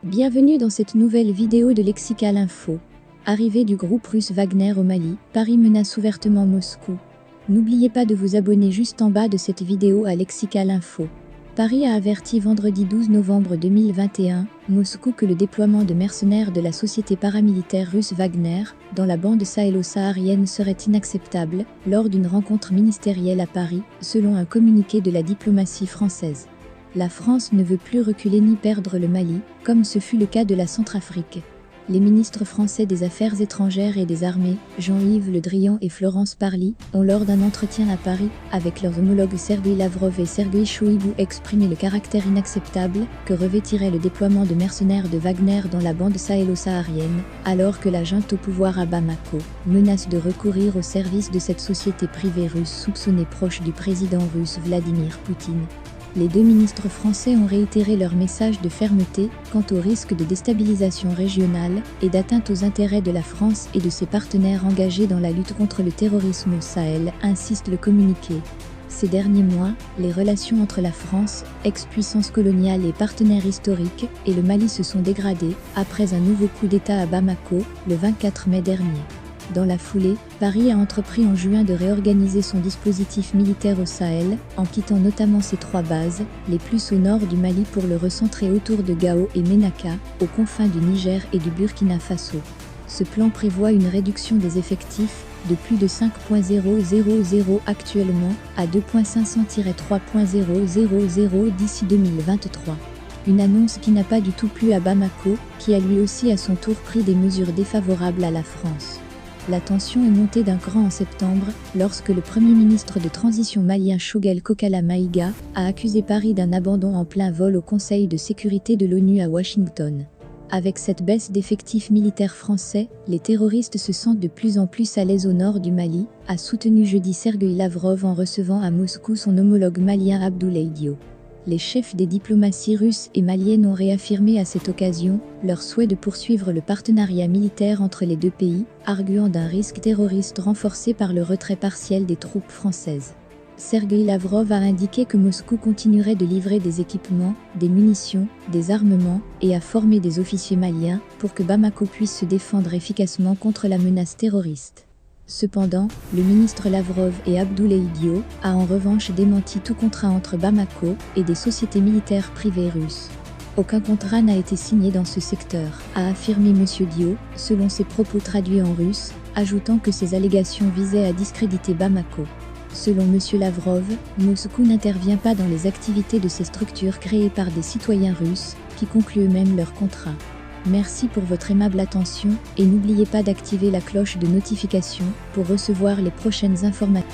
Bienvenue dans cette nouvelle vidéo de Lexical Info. Arrivée du groupe russe Wagner au Mali, Paris menace ouvertement Moscou. N'oubliez pas de vous abonner juste en bas de cette vidéo à Lexical Info. Paris a averti vendredi 12 novembre 2021, Moscou que le déploiement de mercenaires de la société paramilitaire russe Wagner dans la bande sahélo-saharienne serait inacceptable lors d'une rencontre ministérielle à Paris, selon un communiqué de la diplomatie française. La France ne veut plus reculer ni perdre le Mali, comme ce fut le cas de la Centrafrique. Les ministres français des Affaires étrangères et des Armées, Jean-Yves Le Drian et Florence Parly, ont lors d'un entretien à Paris, avec leurs homologues Sergueï Lavrov et Sergueï Shoïgou exprimé le caractère inacceptable que revêtirait le déploiement de mercenaires de Wagner dans la bande sahélo-saharienne, alors que la junte au pouvoir à Bamako menace de recourir au service de cette société privée russe soupçonnée proche du président russe Vladimir Poutine. Les deux ministres français ont réitéré leur message de fermeté quant au risque de déstabilisation régionale et d'atteinte aux intérêts de la France et de ses partenaires engagés dans la lutte contre le terrorisme au Sahel, insiste le communiqué. Ces derniers mois, les relations entre la France, ex-puissance coloniale et partenaire historique, et le Mali se sont dégradées après un nouveau coup d'État à Bamako, le 24 mai dernier. Dans la foulée, Paris a entrepris en juin de réorganiser son dispositif militaire au Sahel, en quittant notamment ses trois bases, les plus au nord du Mali pour le recentrer autour de Gao et Ménaka, aux confins du Niger et du Burkina Faso. Ce plan prévoit une réduction des effectifs, de plus de 5.000 actuellement, à 2.500-3.000 d'ici 2023. Une annonce qui n'a pas du tout plu à Bamako, qui a lui aussi à son tour pris des mesures défavorables à la France. La tension est montée d'un cran en septembre, lorsque le Premier ministre de transition malien Choguel Kokala Maïga a accusé Paris d'un abandon en plein vol au Conseil de sécurité de l'ONU à Washington. Avec cette baisse d'effectifs militaires français, les terroristes se sentent de plus en plus à l'aise au nord du Mali, a soutenu jeudi Sergueï Lavrov en recevant à Moscou son homologue malien Abdoulaye Diop. Les chefs des diplomaties russes et maliennes ont réaffirmé à cette occasion leur souhait de poursuivre le partenariat militaire entre les deux pays, arguant d'un risque terroriste renforcé par le retrait partiel des troupes françaises. Sergueï Lavrov a indiqué que Moscou continuerait de livrer des équipements, des munitions, des armements et à former des officiers maliens pour que Bamako puisse se défendre efficacement contre la menace terroriste. Cependant, le ministre Lavrov et Abdoulaye Diop a en revanche démenti tout contrat entre Bamako et des sociétés militaires privées russes. Aucun contrat n'a été signé dans ce secteur, a affirmé M. Diop, selon ses propos traduits en russe, ajoutant que ces allégations visaient à discréditer Bamako. Selon M. Lavrov, Moscou n'intervient pas dans les activités de ces structures créées par des citoyens russes, qui concluent eux-mêmes leurs contrats. Merci pour votre aimable attention et n'oubliez pas d'activer la cloche de notification pour recevoir les prochaines informations.